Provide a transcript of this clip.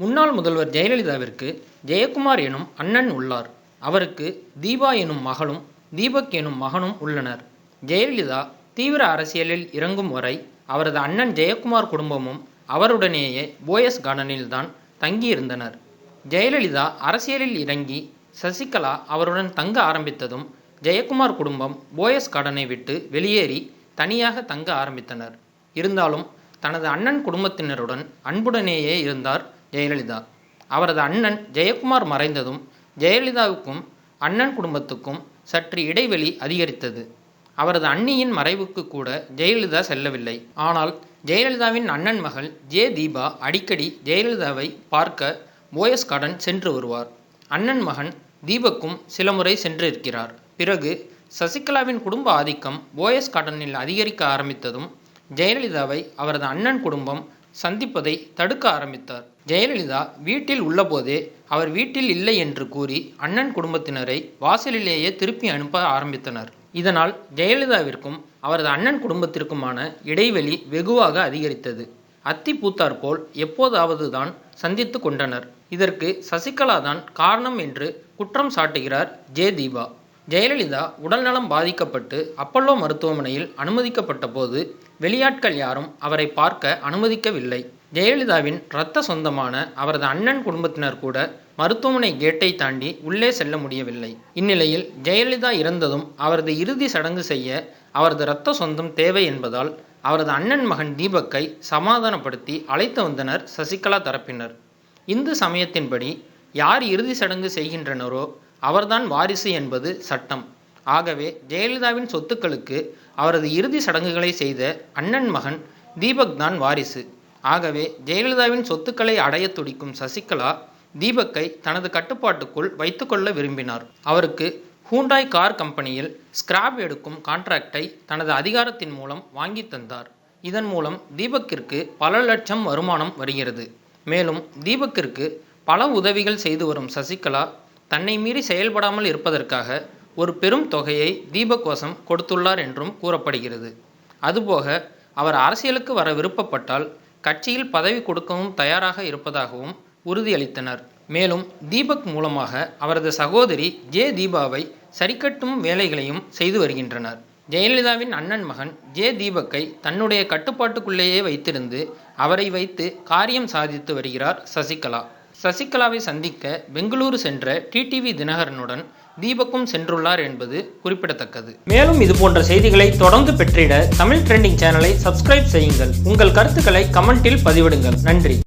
முன்னாள் முதல்வர் ஜெயலலிதாவிற்கு ஜெயக்குமார் எனும் அண்ணன் உள்ளார். அவருக்கு தீபா எனும் மகளும் தீபக் எனும் மகனும் உள்ளனர். ஜெயலலிதா தீவிர அரசியலில் இறங்கும் வரை அவரது அண்ணன் ஜெயக்குமார் குடும்பமும் அவருடனேயே போயஸ் கார்டனில் தான் தங்கியிருந்தனர். ஜெயலலிதா அரசியலில் இறங்கி சசிகலா அவருடன் தங்க ஆரம்பித்ததும் ஜெயக்குமார் குடும்பம் போயஸ் கார்டனை விட்டு வெளியேறி தனியாக தங்க ஆரம்பித்தனர். இருந்தாலும் தனது அண்ணன் குடும்பத்தினருடன் அன்புடனேயே இருந்தார் ஜெயலலிதா. அவரது அண்ணன் ஜெயக்குமார் மறைந்ததும் ஜெயலலிதாவுக்கும் அண்ணன் குடும்பத்துக்கும் சற்று இடைவெளி அதிகரித்தது. அவரது அண்ணியின் மறைவுக்கு கூட ஜெயலலிதா செல்லவில்லை. ஆனால் ஜெயலலிதாவின் அண்ணன் மகள் ஜே. தீபா அடிக்கடி ஜெயலலிதாவை பார்க்க போயஸ் கார்டன் சென்று வருவார். அண்ணன் மகன் தீபக்கும் சில முறை சென்றிருக்கிறார். பிறகு சசிகலாவின் குடும்ப ஆதிக்கம் போயஸ் கார்டனில் அதிகரிக்க ஆரம்பித்ததும் ஜெயலலிதாவை அவரது அண்ணன் குடும்பம் சந்திப்பதை தடுக்க ஆரம்பித்தார். ஜெயலலிதா வீட்டில் உள்ளபோதே அவர் வீட்டில் இல்லை என்று கூறி அண்ணன் குடும்பத்தினரை வாசலிலேயே திருப்பி அனுப்ப ஆரம்பித்தனர். இதனால் ஜெயலலிதாவிற்கும் அவரது அண்ணன் குடும்பத்திற்குமான இடைவெளி வெகுவாக அதிகரித்தது. அத்தி பூத்தார் போல் எப்போதாவது தான் சந்தித்து கொண்டனர். இதற்கு சசிகலா தான் காரணம் என்று குற்றம் சாட்டுகிறார் ஜே. தீபா. ஜெயலலிதா உடல்நலம் பாதிக்கப்பட்டு அப்பல்லோ மருத்துவமனையில் அனுமதிக்கப்பட்ட போது வெளியாட்கள் யாரும் அவரை பார்க்க அனுமதிக்கவில்லை. ஜெயலலிதாவின் இரத்த சொந்தமான அவரது அண்ணன் குடும்பத்தினர் கூட மருத்துவமனை கேட்டை தாண்டி உள்ளே செல்ல முடியவில்லை. இந்நிலையில் ஜெயலலிதா இறந்ததும் அவரது இறுதி சடங்கு செய்ய அவரது இரத்த சொந்தம் தேவை என்பதால் அவரது அண்ணன் மகன் தீபக்கை சமாதானப்படுத்தி அழைத்து வந்தனர் சசிகலா தரப்பினர். இந்து சமயத்தின்படி யார் இறுதி சடங்கு செய்கின்றனரோ அவர்தான் வாரிசு என்பது சட்டம். ஆகவே ஜெயலலிதாவின் சொத்துக்களுக்கு அவரது இறுதி சடங்குகளை செய்த அண்ணன் மகன் தீபக் தான் வாரிசு. ஆகவே ஜெயலலிதாவின் சொத்துக்களை அடைய துடிக்கும் சசிகலா தீபக்கை தனது கட்டுப்பாட்டுக்குள் வைத்துக்கொள்ள விரும்பினார். அவருக்கு ஹூண்டாய் கார் கம்பெனியில் ஸ்கிராப் எடுக்கும் கான்ட்ராக்டை தனது அதிகாரத்தின் மூலம் வாங்கி தந்தார். இதன் மூலம் தீபக்கிற்கு பல லட்சம் வருமானம் வருகிறது. மேலும் தீபக்கிற்கு பல உதவிகள் செய்து வரும் சசிகலா தன்னை மீறி செயல்படாமல் இருப்பதற்காக ஒரு பெரும் தொகையை தீபக் வசம் கொடுத்துள்ளார் என்றும் கூறப்படுகிறது. அதுபோக அவர் அரசியலுக்கு வர விருப்பப்பட்டால் கட்சியில் பதவி கொடுக்கவும் தயாராக இருப்பதாகவும் உறுதியளித்தனர். மேலும் தீபக் மூலமாக அவரது சகோதரி ஜே. தீபாவை சரிக்கட்டும் வேலைகளையும் செய்து வருகின்றனர். ஜெயலலிதாவின் அண்ணன் மகன் ஜே. தீபக்கை தன்னுடைய கட்டுப்பாட்டுக்குள்ளேயே வைத்திருந்து அவரை வைத்து காரியம் சாதித்து வருகிறார் சசிகலா. சசிகலாவை சந்திக்க பெங்களூரு சென்ற டிடிவி தினகரனுடன் தீபக்கும் சென்றுள்ளார் என்பது குறிப்பிடத்தக்கது. மேலும் இது போன்ற செய்திகளை தொடர்ந்து பெற்றிட தமிழ் ட்ரெண்டிங் சேனலை சப்ஸ்கிரைப் செய்யுங்கள். உங்கள் கருத்துக்களை கமெண்டில் பதிவிடுங்கள். நன்றி.